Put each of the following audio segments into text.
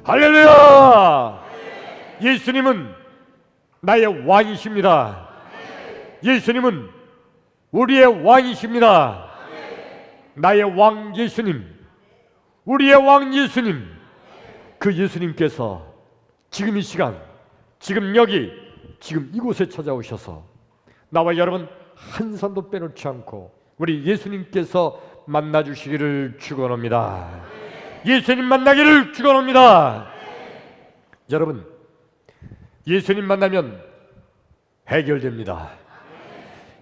할렐루야! 예수님은 나의 왕이십니다. 예수님은 우리의 왕이십니다. 나의 왕 예수님, 우리의 왕 예수님, 그 예수님께서 지금 이 시간, 지금 여기, 지금 이곳에 찾아오셔서 나와 여러분 한 산도 빼놓지 않고 우리 예수님께서 만나주시기를 축원합니다. 예수님 만나기를 축원합니다. 여러분, 예수님 만나면 해결됩니다.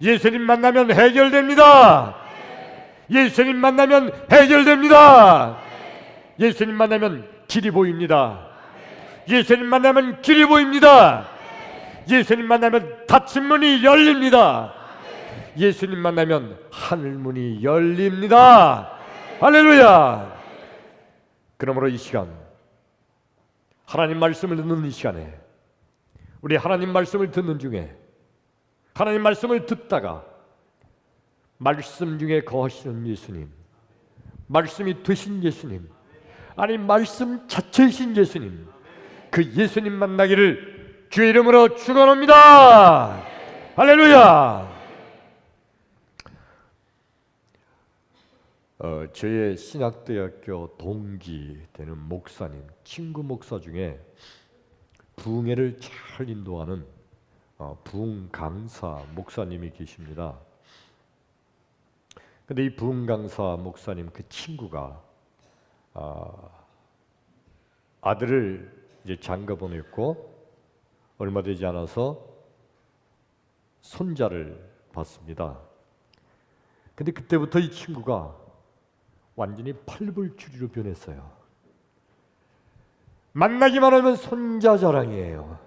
예수님 만나면 해결됩니다. 예수님 만나면 해결됩니다. 예수님 만나면 길이 보입니다. 예수님 만나면 길이 보입니다. 예수님 만나면 닫힌 문이 열립니다. 예수님 만나면 하늘 문이 열립니다. 할렐루야! 그러므로 이 시간, 하나님 말씀을 듣는 이 시간에 우리 하나님 말씀을 듣는 중에 하나님 말씀을 듣다가 말씀 중에 거하시는 예수님, 말씀이 되신 예수님, 아니 말씀 자체이신 예수님, 그 예수님 만나기를 주의 이름으로 축원합니다. 할렐루야! 저의 신학대학교 동기 되는 목사님, 친구 목사 중에 부흥회를 잘 인도하는 부흥 강사 목사님이 계십니다. 근데 이 부흥 강사 목사님 그 친구가 아들을 이제 장가 보냈고 얼마 되지 않아서 손자를 봤습니다. 근데 그때부터 이 친구가 완전히 팔불출이로 변했어요. 만나기만 하면 손자 자랑이에요.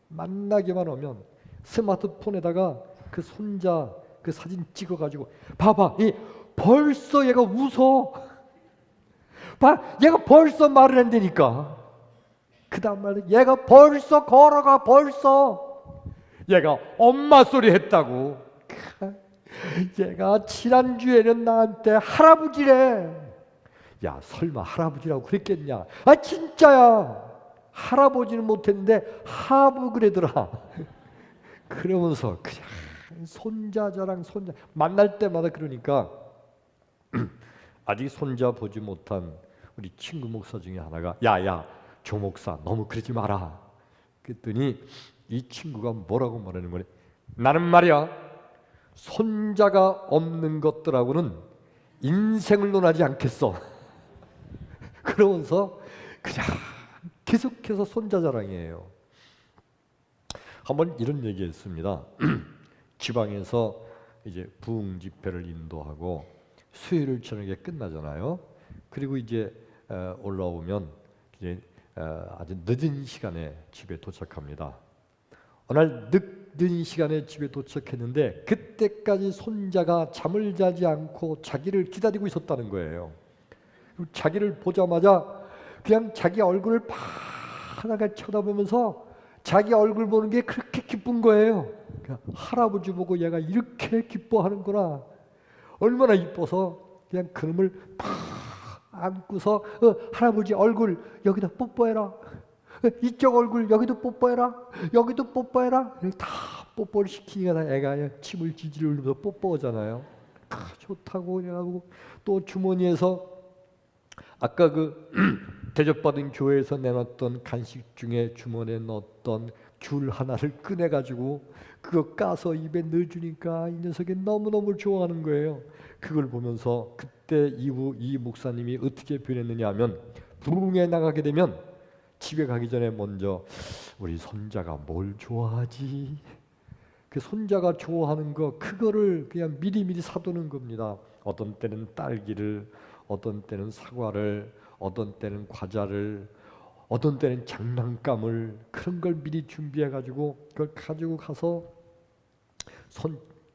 만나기만 하면 스마트폰에다가 그 손자 그 사진 찍어가지고 봐봐, 벌써 얘가 웃어. 봐, 얘가 벌써 말을 한다니까. 그 다음 말은 얘가 벌써 걸어가. 벌써 얘가 엄마 소리 했다고. 얘가 지난주에는 나한테 할아버지래. 야, 설마 할아버지라고 그랬겠냐? 아, 진짜야. 할아버지는 못했는데 하부 그래더라. 그러면서 그냥 손자 자랑, 손자 만날 때마다 그러니까 아직 손자 보지 못한 우리 친구 목사 중에 하나가 야야, 조 목사 너무 그러지 마라. 그랬더니 이 친구가 뭐라고 말하는 거래? 나는 말이야, 손자가 없는 것들하고는 인생을 논하지 않겠어. 그러면서 그냥 계속해서 손자 자랑이에요. 한번 이런 얘기했습니다. 지방에서 이제 부흥 집회를 인도하고 수요일 저녁에 끝나잖아요. 그리고 이제 올라오면 이제 아주 늦은 시간에 집에 도착합니다. 어느 날 늦은 시간에 집에 도착했는데 그때까지 손자가 잠을 자지 않고 자기를 기다리고 있었다는 거예요. 자기를 보자마자 그냥 자기 얼굴을 파랗게 쳐다보면서 자기 얼굴 보는 게 그렇게 기쁜 거예요. 할아버지 보고 얘가 이렇게 기뻐하는구나. 얼마나 이뻐서 그냥 그놈을 팍 안고서 할아버지 얼굴 여기다 뽀뽀해라. 이쪽 얼굴 여기도 뽀뽀해라. 여기도 뽀뽀해라. 다 뽀뽀를 시키니까 애가 침을 지지를 흘리면서 뽀뽀하잖아요. 다 좋다고 그래가지고 또 주머니에서 아까 그 대접받은 교회에서 내놨던 간식 중에 주머니에 넣었던 귤 하나를 꺼내가지고 그거 까서 입에 넣어주니까 이 녀석이 너무너무 좋아하는 거예요. 그걸 보면서 그때 이후 이 목사님이 어떻게 변했느냐 하면 부흥에 나가게 되면 집에 가기 전에 먼저 우리 손자가 뭘 좋아하지? 그 손자가 좋아하는 거 그거를 그냥 미리미리 사두는 겁니다. 어떤 때는 딸기를, 어떤 때는 사과를, 어떤 때는 과자를, 어떤 때는 장난감을, 그런 걸 미리 준비해가지고 그걸 가지고 가서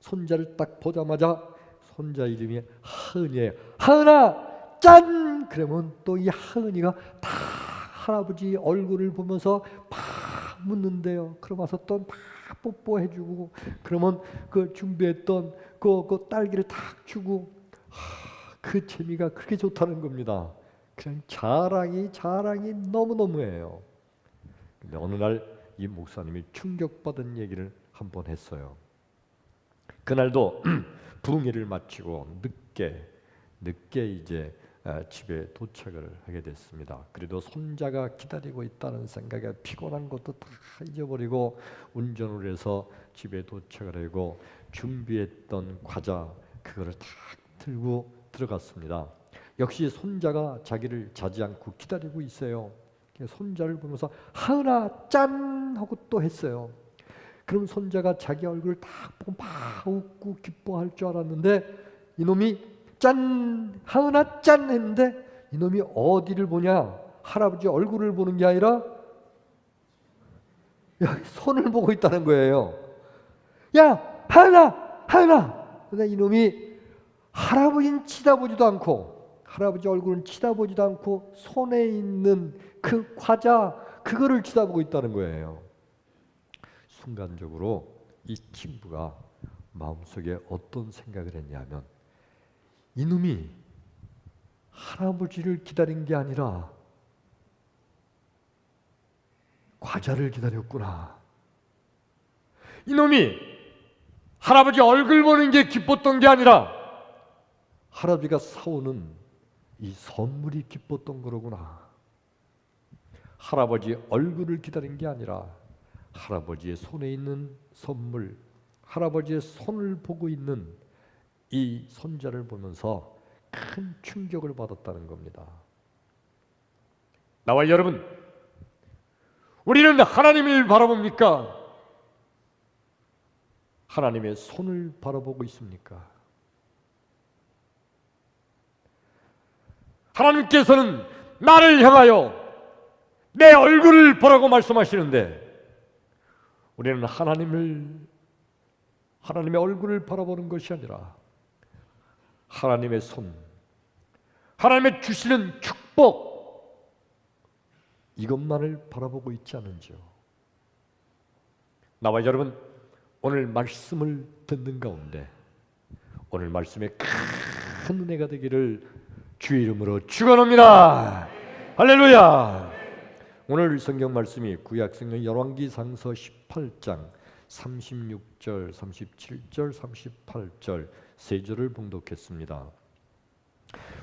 손자를 딱 보자마자 손자 이름이 하은이에요. 하은아 짠! 그러면 또 이 하은이가 다 할아버지 얼굴을 보면서 막 묻는데요. 그러면서 또 막 뽀뽀해주고, 그러면 그 준비했던 그 딸기를 탁 주고, 그 재미가 그렇게 좋다는 겁니다. 그냥 자랑이 너무너무해요. 근데 어느 날 이 목사님이 충격받은 얘기를 한번 했어요. 그날도 부흥회를 마치고 늦게 이제 집에 도착을 하게 됐습니다. 그래도 손자가 기다리고 있다는 생각에 피곤한 것도 다 잊어버리고 운전을 해서 집에 도착을 하고 준비했던 과자 그거를 다 들고 들어갔습니다. 역시 손자가 자기를 자지 않고 기다리고 있어요. 손자를 보면서 하은아 짠 하고 또 했어요. 그럼 손자가 자기 얼굴을 딱 보고 막 웃고 기뻐할 줄 알았는데 이놈이 짠 하은아 짠 했는데 이놈이 어디를 보냐? 할아버지 얼굴을 보는 게 아니라 손을 보고 있다는 거예요. 야 하은아 근데 이놈이 할아버지는 쳐다보지도 않고 할아버지 얼굴은 쳐다보지도 않고 손에 있는 그 과자 그거를 쳐다보고 있다는 거예요. 순간적으로 이 친구가 마음속에 어떤 생각을 했냐면 이놈이 할아버지를 기다린 게 아니라 과자를 기다렸구나. 이놈이 할아버지 얼굴 보는 게 기뻤던 게 아니라 할아버지가 사오는 이 선물이 기뻤던 거로구나. 할아버지 얼굴을 기다린 게 아니라 할아버지의 손에 있는 선물, 할아버지의 손을 보고 있는 이 손자를 보면서 큰 충격을 받았다는 겁니다. 나와 여러분, 우리는 하나님을 바라봅니까? 하나님의 손을 바라보고 있습니까? 하나님께서는 나를 향하여 내 얼굴을 보라고 말씀하시는데 우리는 하나님의 얼굴을 바라보는 것이 아니라 하나님의 손, 하나님의 주시는 축복 이것만을 바라보고 있지 않은지요. 나와 여러분 오늘 말씀을 듣는 가운데 오늘 말씀에 큰 은혜가 되기를 주의 이름으로 축원합니다. 할렐루야. 오늘 성경 말씀이 구약 성경 열왕기상서 18장 36절, 37절, 38절 세 절을 봉독했습니다.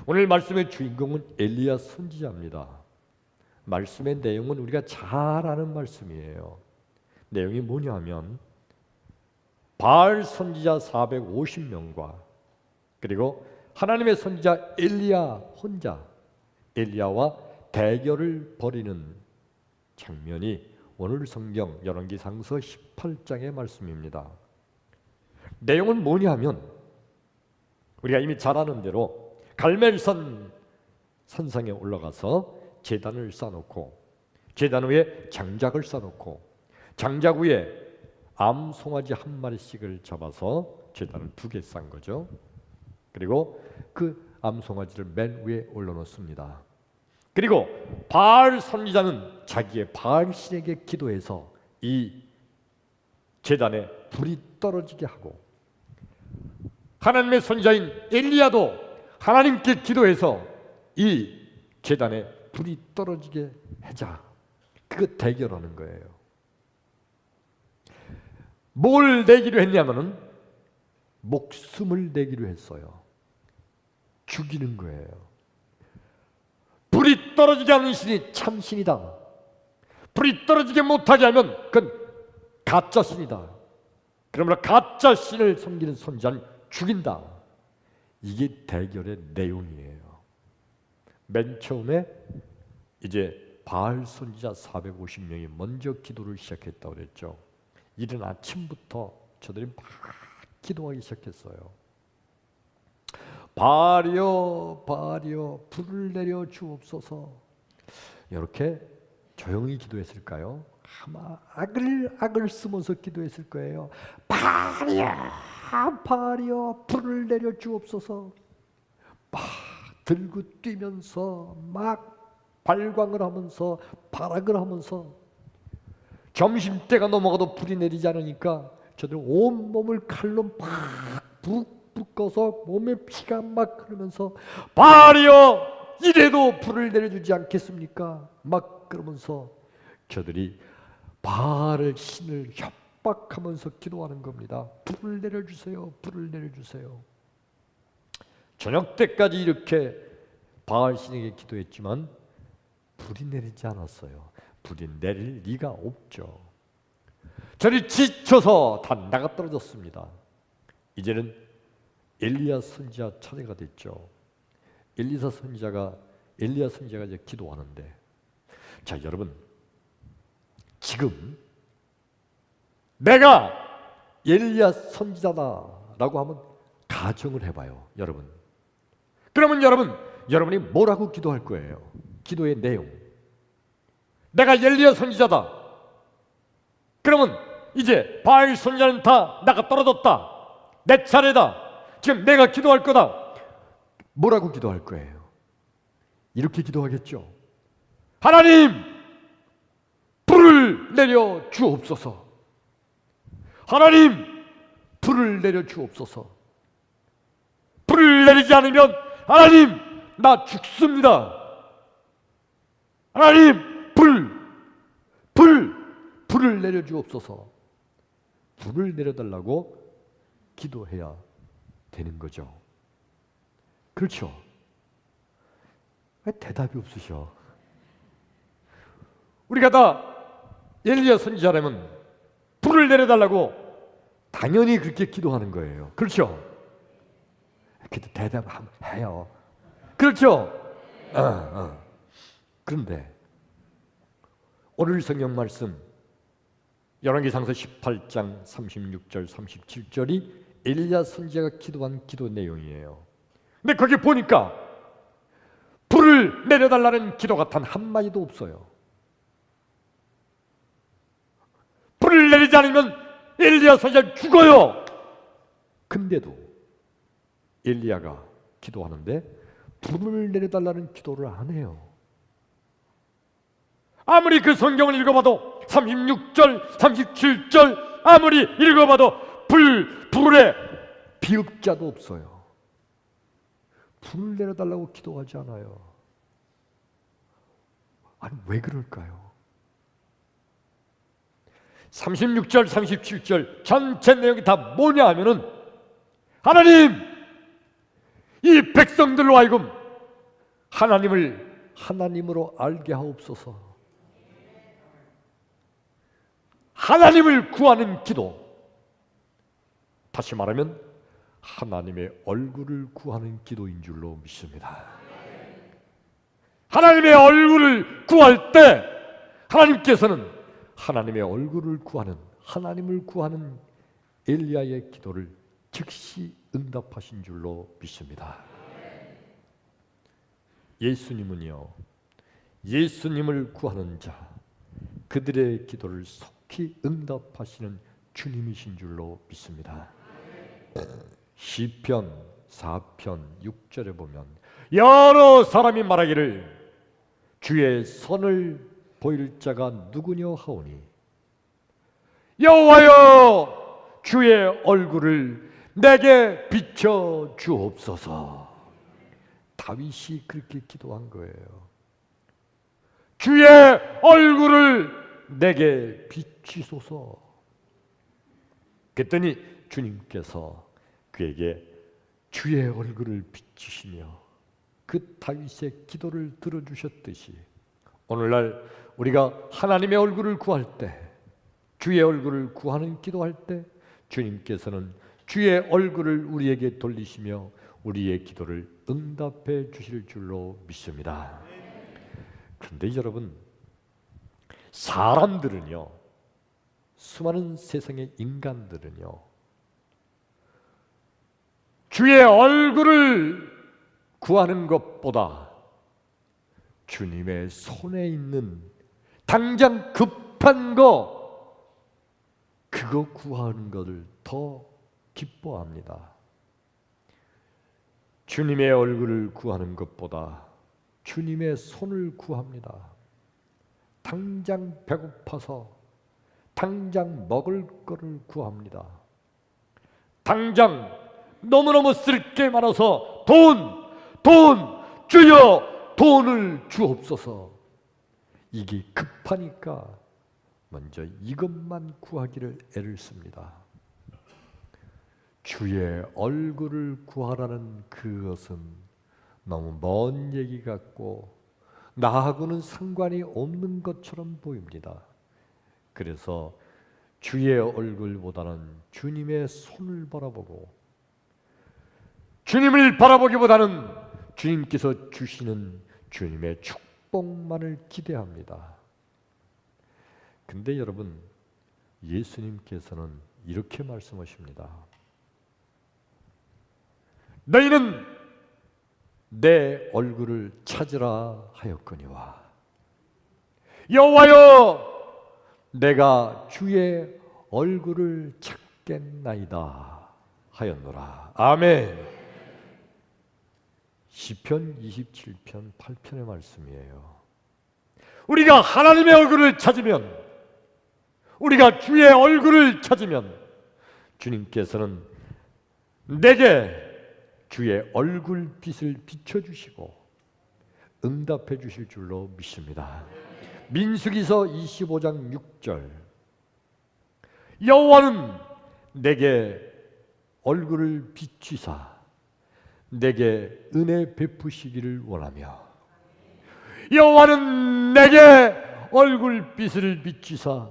오늘 말씀의 주인공은 엘리야 선지자입니다. 말씀의 내용은 우리가 잘 아는 말씀이에요. 내용이 뭐냐면 바알 선지자 450명과 그리고 하나님의 선지자 엘리야 혼자 엘리야와 대결을 벌이는 장면이 오늘 성경 열왕기상서 18장의 말씀입니다. 내용은 뭐냐면 우리가 이미 잘 아는 대로 갈멜산 산상에 올라가서 제단을 쌓아놓고 제단 위에 장작을 쌓아놓고 장작 위에 암송아지 한 마리씩을 잡아서 제단을 2개 쌓은 거죠. 그리고 그 암송아지를 맨 위에 올려놓습니다. 그리고 바알 선지자는 자기의 바알 신에게 기도해서 이 제단에 불이 떨어지게 하고 하나님의 선지자인 엘리야도 하나님께 기도해서 이 제단에 불이 떨어지게 하자. 그거 대결하는 거예요. 뭘 내기로 했냐면은 목숨을 내기로 했어요. 죽이는 거예요. 불이 떨어지게 하는 신이 참신이다. 불이 떨어지게 못하게 하면 그건 가짜 신이다. 그러므로 가짜 신을 섬기는 선지자는 죽인다. 이게 대결의 내용이에요. 맨 처음에 이제 바알 선지자 450명이 먼저 기도를 시작했다고 그랬죠. 이른 아침부터 저들이 막 기도하기 시작했어요. 바알이여 바알이여 불을 내려 주옵소서. 이렇게 조용히 기도했을까요? 아마 악을 쓰면서 기도했을 거예요. 바알이여 바알이여 불을 내려 주옵소서. 막 들고 뛰면서 막 발광을 하면서 발악을 하면서 점심때가 넘어가도 불이 내리지 않으니까 저들 온몸을 칼로 막 묶어서 몸에 피가 막 흐르면서 바알이여 이래도 불을 내려주지 않겠습니까? 막 그러면서 저들이 바알 신을 협박하면서 기도하는 겁니다. 불을 내려주세요. 불을 내려주세요. 저녁 때까지 이렇게 바알 신에게 기도했지만 불이 내리지 않았어요. 불이 내릴 리가 없죠. 저들이 지쳐서 다 나가 떨어졌습니다. 이제는 엘리야 선지자 차례가 됐죠. 엘리야 선지자가 이제 기도하는데, 자 여러분, 지금 내가 엘리야 선지자다라고 하면 가정을 해봐요, 여러분. 그러면 여러분이 뭐라고 기도할 거예요? 기도의 내용. 내가 엘리야 선지자다. 그러면 이제 바알 선지자는 다 나가 떨어졌다. 내 차례다. 지금 내가 기도할 거다. 뭐라고 기도할 거예요? 이렇게 기도하겠죠. 하나님, 불을 내려 주옵소서. 하나님, 불을 내려 주옵소서. 불을 내리지 않으면 하나님, 나 죽습니다. 하나님, 불을 내려 주옵소서. 불을 내려달라고 기도해야 되는 거죠. 그렇죠? 왜 대답이 없으셔? 우리가 다 엘리야 선지자라면 불을 내려달라고 당연히 그렇게 기도하는 거예요. 그렇죠? 그래도 대답해요. 그렇죠? 그런데 오늘 성경 말씀 열왕기상서 18장 36절 37절이 엘리야 선지자가 기도한 기도 내용이에요. 근데 거기 보니까 불을 내려달라는 기도가 단 한마디도 없어요. 불을 내리지 않으면 엘리야 선지자 죽어요. 근데도 엘리야가 기도하는데 불을 내려달라는 기도를 안 해요. 아무리 그 성경을 읽어봐도 36절, 37절 아무리 읽어봐도 불에 비읍자도 없어요. 불을 내려달라고 기도하지 않아요. 아니 왜 그럴까요? 36절, 37절 전체 내용이 다 뭐냐 하면은 하나님, 이 백성들로 하여금 하나님을 하나님으로 알게 하옵소서. 하나님을 구하는 기도. 다시 말하면 하나님의 얼굴을 구하는 기도인 줄로 믿습니다. 하나님의 얼굴을 구할 때 하나님께서는 하나님의 얼굴을 구하는, 하나님을 구하는 엘리야의 기도를 즉시 응답하신 줄로 믿습니다. 예수님은요, 예수님을 구하는 자, 그들의 기도를 속히 응답하시는 주님이신 줄로 믿습니다. 시편 4편 6절에 보면 여러 사람이 말하기를 주의 선을 보일 자가 누구냐 하오니 여호와여 주의 얼굴을 내게 비춰 주옵소서. 다윗이 그렇게 기도한 거예요. 주의 얼굴을 내게 비추소서. 그랬더니 주님께서 그에게 주의 얼굴을 비추시며 그 다윗의 기도를 들어주셨듯이 오늘날 우리가 하나님의 얼굴을 구할 때, 주의 얼굴을 구하는 기도할 때 주님께서는 주의 얼굴을 우리에게 돌리시며 우리의 기도를 응답해 주실 줄로 믿습니다. 그런데 여러분, 사람들은요, 수많은 세상의 인간들은요, 주의 얼굴을 구하는 것보다 주님의 손에 있는 당장 급한 그거 구하는 것을 더 기뻐합니다. 주님의 얼굴을 구하는 것보다 주님의 손을 구합니다. 당장 배고파서 당장 먹을 거를 구합니다. 당장 너무너무 쓸 게 많아서 돈, 주여 돈을 주옵소서. 이게 급하니까 먼저 이것만 구하기를 애를 씁니다. 주의 얼굴을 구하라는 그것은 너무 먼 얘기 같고 나하고는 상관이 없는 것처럼 보입니다. 그래서 주의 얼굴보다는 주님의 손을 바라보고, 주님을 바라보기보다는 주님께서 주시는 주님의 축복만을 기대합니다. 근데 여러분, 예수님께서는 이렇게 말씀하십니다. 너희는 내 얼굴을 찾으라 하였거니와 여호와여 내가 주의 얼굴을 찾겠나이다 하였노라. 아멘. 시편 27편 8편의 말씀이에요. 우리가 하나님의 얼굴을 찾으면, 우리가 주의 얼굴을 찾으면 주님께서는 내게 주의 얼굴빛을 비춰주시고 응답해 주실 줄로 믿습니다. 민수기서 25장 6절 여호와는 내게 얼굴을 비추사 내게 은혜 베푸시기를 원하며, 여호와는 내게 얼굴빛을 비추사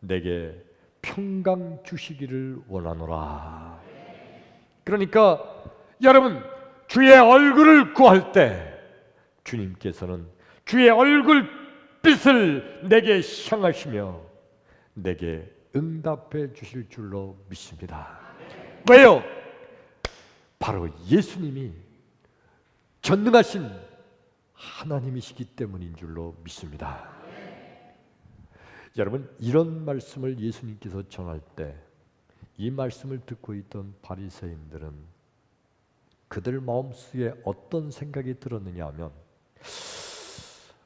내게 평강 주시기를 원하노라. 그러니까 여러분, 주의 얼굴을 구할 때 주님께서는 주의 얼굴빛을 내게 향하시며 내게 응답해 주실 줄로 믿습니다. 왜요? 바로 예수님이 전능하신 하나님이시기 때문인 줄로 믿습니다. 여러분, 이런 말씀을 예수님께서 전할 때 이 말씀을 듣고 있던 바리새인들은 그들 마음속에 어떤 생각이 들었느냐 하면,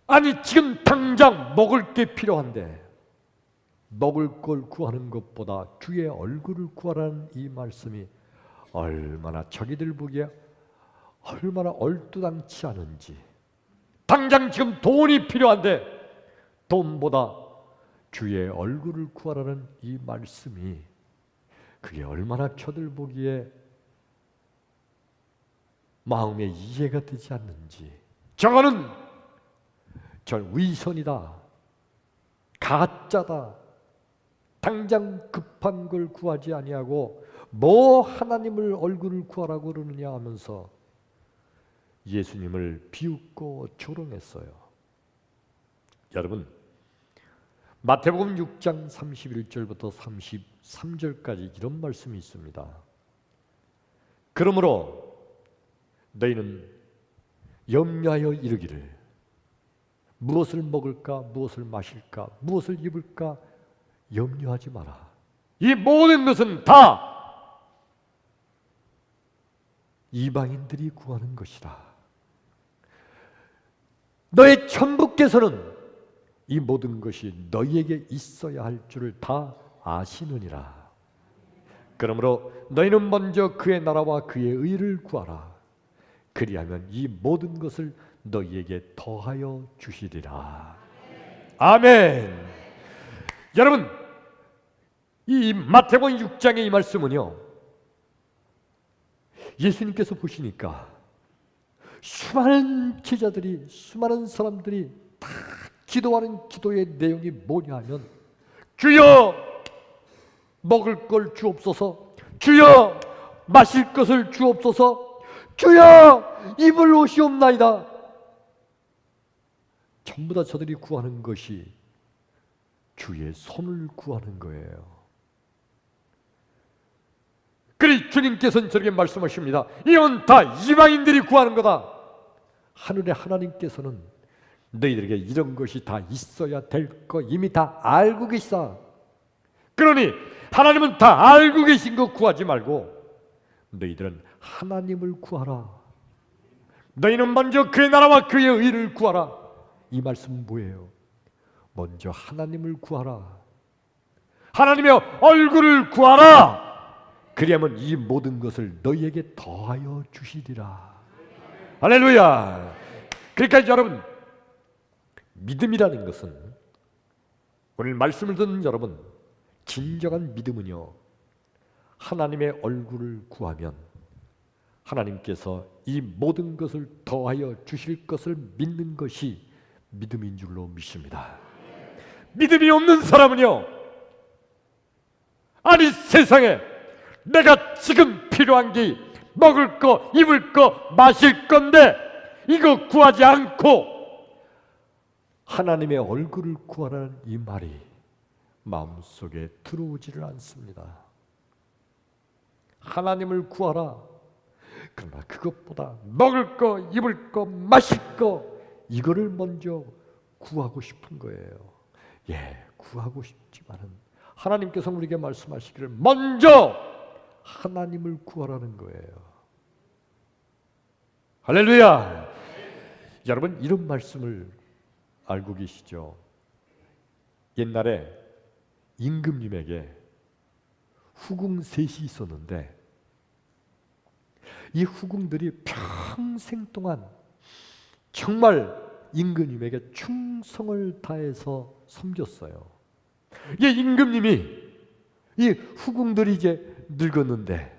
아니 지금 당장 먹을 게 필요한데 먹을 걸 구하는 것보다 주의 얼굴을 구하라는 이 말씀이 얼마나 자기들 보기에 얼마나 얼토당치 않은지, 당장 지금 돈이 필요한데 돈보다 주의 얼굴을 구하라는 이 말씀이 그게 얼마나 저들 보기에 마음에 이해가 되지 않는지, 저거는 위선이다, 가짜다, 당장 급한 걸 구하지 아니하고 뭐 하나님을 얼굴을 구하라고 그러느냐 하면서 예수님을 비웃고 조롱했어요. 여러분, 마태복음 6장 31절부터 33절까지 이런 말씀이 있습니다. 그러므로 너희는 염려하여 이르기를 무엇을 먹을까, 무엇을 마실까, 무엇을 입을까 염려하지 마라. 이 모든 것은 다 이방인들이 구하는 것이다. 너의 천부께서는 이 모든 것이 너희에게 있어야 할 줄을 다 아시느니라. 그러므로 너희는 먼저 그의 나라와 그의 의를 구하라. 그리하면 이 모든 것을 너희에게 더하여 주시리라. 아멘. 여러분, 이 마태복음 6장의 이 말씀은요, 예수님께서 보시니까 수많은 제자들이, 수많은 사람들이 다 기도하는 기도의 내용이 뭐냐 하면, 주여 먹을 걸 주옵소서, 주여 마실 것을 주옵소서, 주여 입을 옷이 없나이다. 전부 다 저들이 구하는 것이 주의 손을 구하는 거예요. 그리 주님께서는 저렇게 말씀하십니다. 이건 다 이방인들이 구하는 거다. 하늘의 하나님께서는 너희들에게 이런 것이 다 있어야 될 거 이미 다 알고 계시다. 그러니 하나님은 다 알고 계신 거 구하지 말고 너희들은 하나님을 구하라. 너희는 먼저 그의 나라와 그의 의를 구하라. 이 말씀은 뭐예요? 먼저 하나님을 구하라. 하나님의 얼굴을 구하라. 그리하면 이 모든 것을 너희에게 더하여 주시리라. 할렐루야. 그러니까 여러분, 믿음이라는 것은, 오늘 말씀을 듣는 여러분, 진정한 믿음은요, 하나님의 얼굴을 구하면 하나님께서 이 모든 것을 더하여 주실 것을 믿는 것이 믿음인 줄로 믿습니다. 믿음이 없는 사람은요, 아니 세상에 내가 지금 필요한 게 먹을 거, 입을 거, 마실 건데 이거 구하지 않고 하나님의 얼굴을 구하라는 이 말이 마음속에 들어오지를 않습니다. 하나님을 구하라. 그러나 그것보다 먹을 거, 입을 거, 마실 거, 이거를 먼저 구하고 싶은 거예요. 예, 구하고 싶지만은 하나님께서 우리에게 말씀하시기를 먼저 하나님을 구하라는 거예요. 할렐루야! 여러분, 이런 말씀을 알고 계시죠? 옛날에 임금님에게 후궁 셋이 있었는데 이 후궁들이 평생 동안 정말 임금님에게 충성을 다해서 섬겼어요. 이 임금님이 이 후궁들이 이제 늙었는데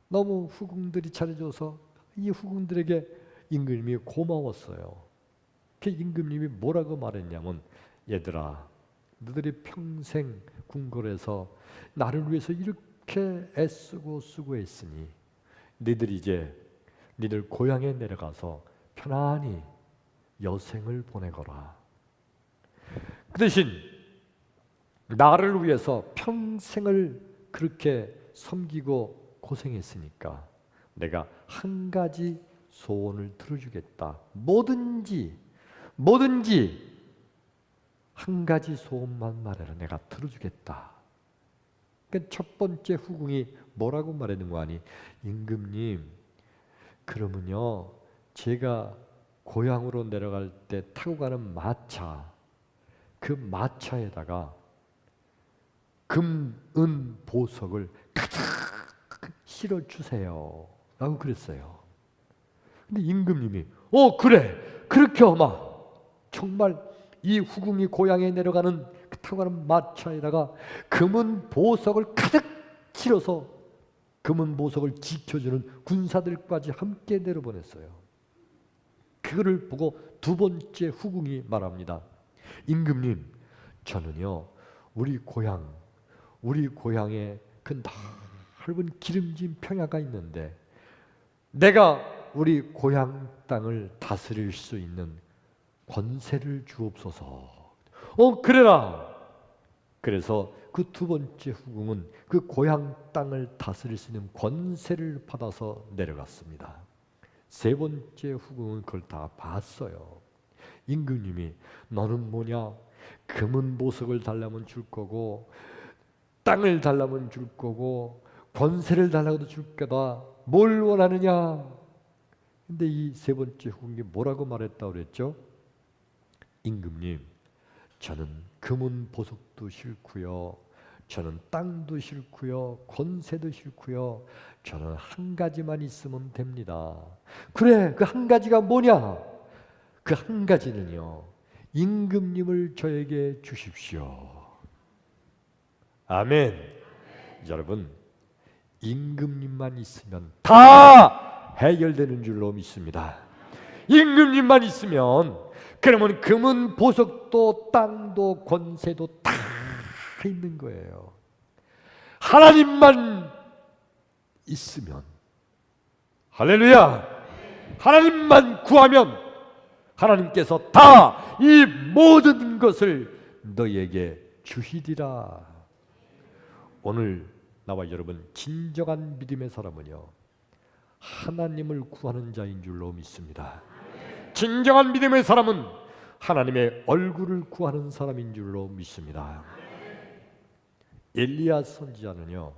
너무 후궁들이 잘해줘서 이 후궁들에게 임금님이 고마웠어요. 그 임금님이 뭐라고 말했냐면, 얘들아, 너희들이 평생 궁궐에서 나를 위해서 이렇게 애쓰고 수고했으니 너희들이 이제 너희들 고향에 내려가서 편안히 여생을 보내거라. 그 대신 나를 위해서 평생을 그렇게 섬기고 고생했으니까 내가 한 가지 소원을 들어주겠다. 뭐든지 한 가지 소원만 말해라. 내가 들어주겠다. 그러니까 첫 번째 후궁이 뭐라고 말하는 거 아니? 임금님, 그러면요, 제가 고향으로 내려갈 때 타고 가는 마차, 그 마차에다가 금, 은, 보석을 가득 실어주세요 라고 그랬어요. 근데 임금님이 그래, 그렇게 하마. 정말 이 후궁이 고향에 내려가는 타고 가는 마차에다가 금은 보석을 가득 실어서 금은 보석을 지켜주는 군사들까지 함께 내려보냈어요. 그거를 보고 두 번째 후궁이 말합니다. 임금님, 저는요 우리 고향에 그 넓은 기름진 평야가 있는데 내가 우리 고향 땅을 다스릴 수 있는 권세를 주옵소서. 그래라. 그래서 그 두 번째 후궁은 그 고향 땅을 다스릴 수 있는 권세를 받아서 내려갔습니다. 세 번째 후궁은 그걸 다 봤어요. 임금님이 너는 뭐냐? 금은 보석을 달라면 줄 거고 땅을 달라면 줄 거고 권세를 달라고도 줄 거다. 뭘 원하느냐? 근데 이 세 번째 후궁이 뭐라고 말했다고 그랬죠? 임금님, 저는 금은 보석도 싫고요, 저는 땅도 싫고요, 권세도 싫고요, 저는 한 가지만 있으면 됩니다. 그래, 그 한 가지가 뭐냐? 그 한 가지는요, 임금님을 저에게 주십시오. 아멘. 여러분, 임금님만 있으면 다 해결되는 줄로 믿습니다. 임금님만 있으면, 그러면 금은 보석도 땅도 권세도 다 있는 거예요. 하나님만 있으면, 할렐루야, 하나님만 구하면 하나님께서 다 이 모든 것을 너희에게 주시리라. 오늘 나와 여러분, 진정한 믿음의 사람은요, 하나님을 구하는 자인 줄로 믿습니다. 진정한 믿음의 사람은 하나님의 얼굴을 구하는 사람인 줄로 믿습니다. 엘리야 선지자는요,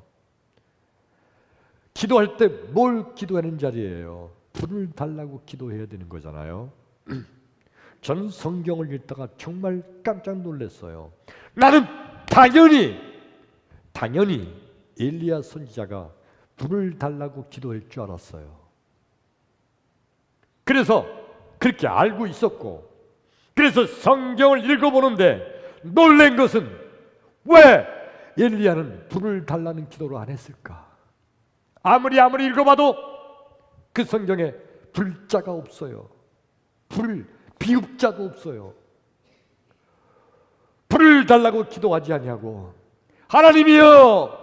기도할 때 뭘 기도하는 자리예요? 불을 달라고 기도해야 되는 거잖아요. 저는 성경을 읽다가 정말 깜짝 놀랐어요. 나는 당연히 엘리야 선지자가 불을 달라고 기도할 줄 알았어요. 그래서 그렇게 알고 있었고, 그래서 성경을 읽어보는데 놀란 것은 왜 엘리야는 불을 달라는 기도를 안 했을까? 아무리 읽어봐도 그 성경에 불자가 없어요. 불 비읍자도 없어요. 불을 달라고 기도하지 아니하고 하나님이여,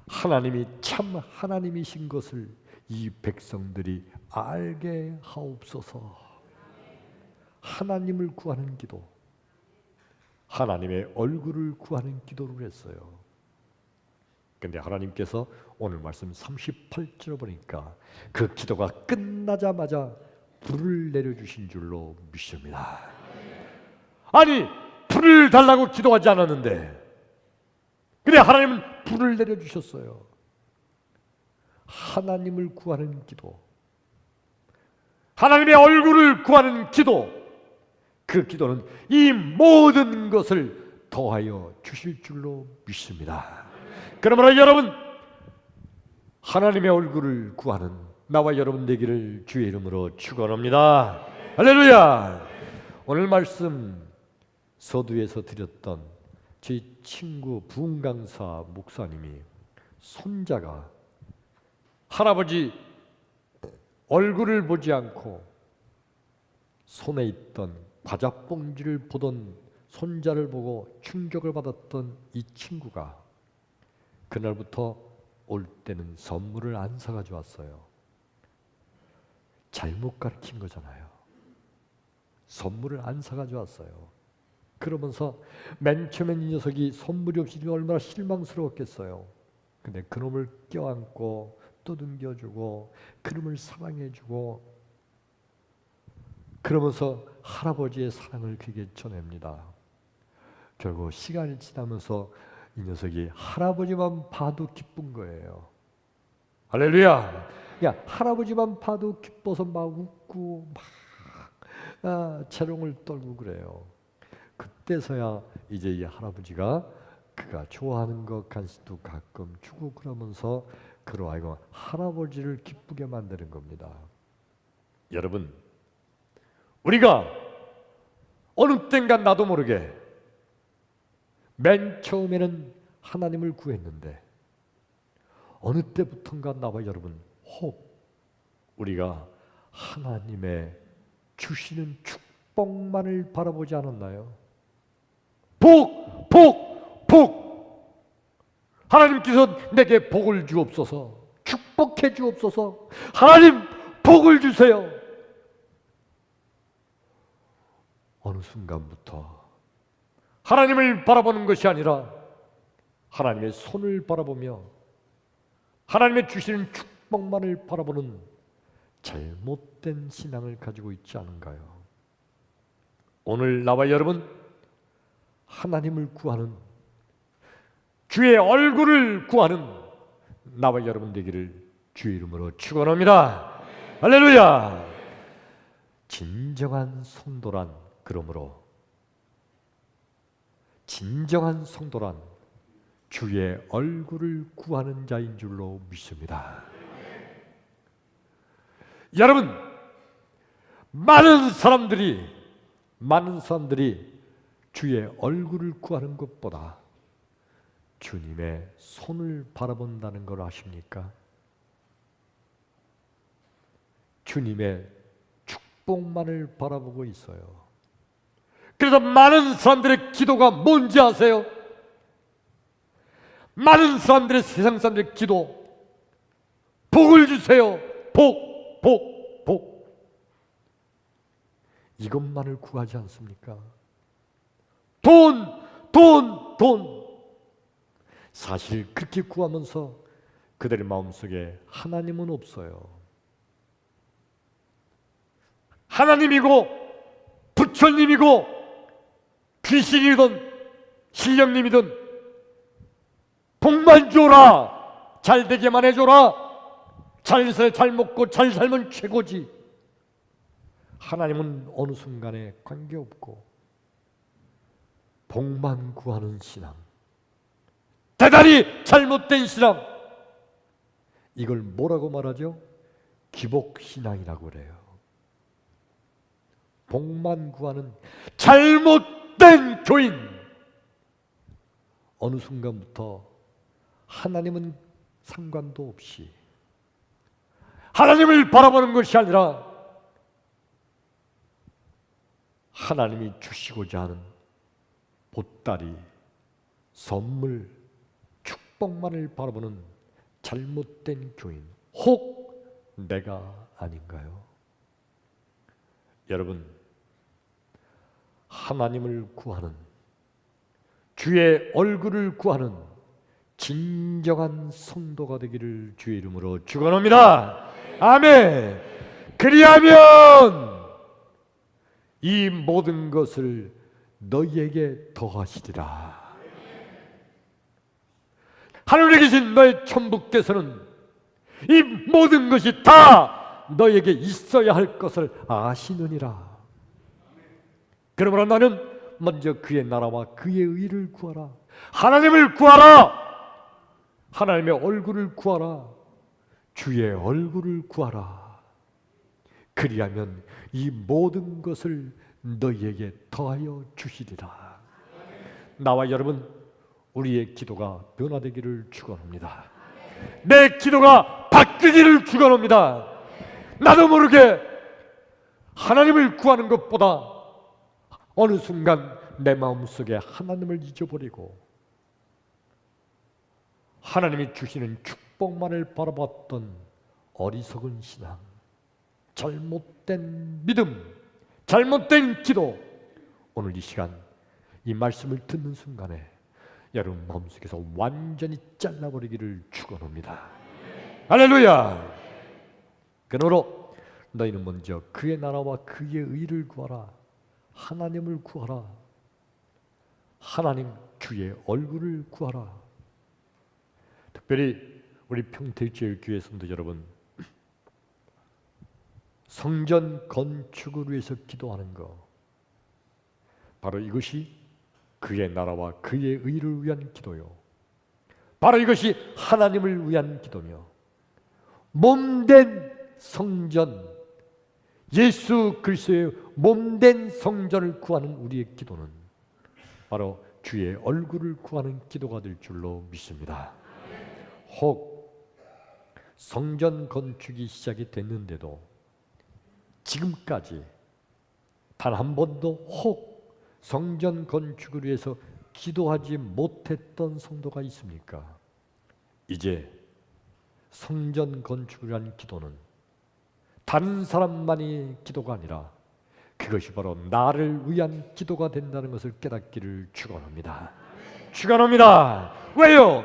하나님이 참 하나님이신 것을 이 백성들이 알게 하옵소서. 하나님을 구하는 기도, 하나님의 얼굴을 구하는 기도를 했어요. 그런데 하나님께서 오늘 말씀 38절 보니까 그 기도가 끝나자마자 불을 내려주신 줄로 믿습니다. 아니, 불을 달라고 기도하지 않았는데 근데 하나님은 불을 내려주셨어요. 하나님을 구하는 기도, 하나님의 얼굴을 구하는 기도, 그 기도는 이 모든 것을 더하여 주실 줄로 믿습니다. 그러므로 여러분, 하나님의 얼굴을 구하는 나와 여러분 되기를 주의 이름으로 축원합니다. 할렐루야. 오늘 말씀 서두에서 드렸던 제 친구 부흥강사 목사님이 손자가 할아버지 얼굴을 보지 않고 손에 있던 과자 봉지를 보던 손자를 보고 충격을 받았던 이 친구가 그날부터 올 때는 선물을 안 사가지고 왔어요. 잘못 가르친 거잖아요. 선물을 안 사가지고 왔어요. 그러면서 맨 처음엔 이 녀석이 선물이 없으니까 얼마나 실망스러웠겠어요. 근데 그놈을 껴안고 떠듬겨주고 그놈을 사랑해주고 그러면서 할아버지의 사랑을 그에게 전합니다. 결국 시간이 지나면서 이 녀석이 할아버지만 봐도 기쁜 거예요. 할렐루야. 야, 할아버지만 봐도 기뻐서 막 웃고 막 재롱을 떨고 그래요. 그때서야 이제 이 할아버지가 그가 좋아하는 것 간식도 가끔 주고 그러면서 그로 하여금 할아버지를 기쁘게 만드는 겁니다. 여러분, 우리가 어느 땐가 나도 모르게 맨 처음에는 하나님을 구했는데 어느 때부턴가 나와 여러분 우리가 하나님의 주시는 축복만을 바라보지 않았나요? 복! 하나님께서 내게 복을 주옵소서, 축복해 주옵소서, 하나님 복을 주세요. 어느 순간부터 하나님을 바라보는 것이 아니라 하나님의 손을 바라보며 하나님의 주시는 축복만을 바라보는 잘못된 신앙을 가지고 있지 않은가요? 오늘 나와 여러분 하나님을 구하는, 주의 얼굴을 구하는 나와 여러분 되기를 주의 이름으로 축원합니다. 할렐루야. 진정한 성도란, 그러므로 진정한 성도란 주의 얼굴을 구하는 자인 줄로 믿습니다. 여러분, 많은 사람들이 주의 얼굴을 구하는 것보다 주님의 손을 바라본다는 걸 아십니까? 주님의 축복만을 바라보고 있어요. 그래서 많은 사람들의 기도가 뭔지 아세요? 많은 사람들의, 세상 사람들의 기도, 복을 주세요. 복. 이것만을 구하지 않습니까? 돈. 사실 그렇게 구하면서 그들의 마음속에 하나님은 없어요. 하나님이고 부처님이고 귀신이든 신령님이든 복만 줘라, 잘 되게만 해줘라, 잘 먹고 잘 살면 최고지. 하나님은 어느 순간에 관계없고 복만 구하는 신앙, 대단히 잘못된 신앙, 이걸 뭐라고 말하죠? 기복신앙이라고 그래요. 복만 구하는 잘못된 교인, 어느 순간부터 하나님은 상관도 없이 하나님을 바라보는 것이 아니라 하나님이 주시고자 하는 보따리, 선물, 축복만을 바라보는 잘못된 교인, 혹 내가 아닌가요? 여러분, 하나님을 구하는, 주의 얼굴을 구하는 진정한 성도가 되기를 주의 이름으로 축원합니다. 아멘. 그리하면 이 모든 것을 너희에게 더하시리라. 하늘에 계신 너의 천부께서는 이 모든 것이 다 너에게 있어야 할 것을 아시느니라. 그러므로 나는 먼저 그의 나라와 그의 의를 구하라. 하나님을 구하라. 하나님의 얼굴을 구하라. 주의 얼굴을 구하라. 그리하면 이 모든 것을 너희에게 더하여 주시리라. 나와 여러분, 우리의 기도가 변화되기를 축원합니다. 내 기도가 바뀌기를 축원합니다. 나도 모르게 하나님을 구하는 것보다 어느 순간 내 마음속에 하나님을 잊어버리고 하나님이 주시는 축복만을 바라봤던 어리석은 신앙, 잘못된 믿음, 잘못된 기도, 오늘 이 시간 이 말씀을 듣는 순간에 여러분 마음속에서 완전히 잘라버리기를 축원합니다. 할렐루야. 그러므로 너희는 먼저 그의 나라와 그의 의를 구하라. 하나님을 구하라. 하나님 주의 얼굴을 구하라. 특별히 우리 평택제일교회 성도 여러분, 성전 건축을 위해서 기도하는 것, 바로 이것이 그의 나라와 그의 의를 위한 기도요, 바로 이것이 하나님을 위한 기도며, 몸된 성전, 예수 그리스도의 몸된 성전을 구하는 우리의 기도는 바로 주의 얼굴을 구하는 기도가 될 줄로 믿습니다. 혹 성전 건축이 시작이 됐는데도 지금까지 단 한 번도 혹 성전 건축을 위해서 기도하지 못했던 성도가 있습니까? 이제 성전 건축을 위한 기도는 다른 사람만이 기도가 아니라 그것이 바로 나를 위한 기도가 된다는 것을 깨닫기를 축원합니다. 축원합니다. 왜요?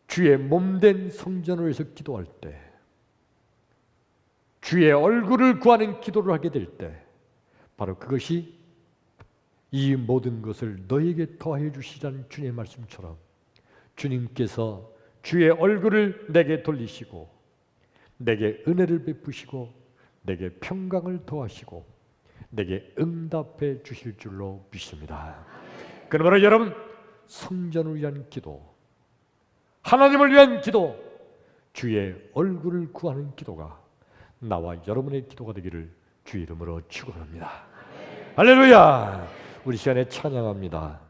주의 몸된 성전을 위해서 기도할 때, 주의 얼굴을 구하는 기도를 하게 될 때, 바로 그것이 이 모든 것을 너에게 더해 주시라는 주님의 말씀처럼 주님께서 주의 얼굴을 내게 돌리시고 내게 은혜를 베푸시고 내게 평강을 더하시고 내게 응답해 주실 줄로 믿습니다. 그러므로 여러분, 성전을 위한 기도, 하나님을 위한 기도, 주의 얼굴을 구하는 기도가 나와 여러분의 기도가 되기를 주의 이름으로 축원합니다. 할렐루야. 우리 시간에 찬양합니다.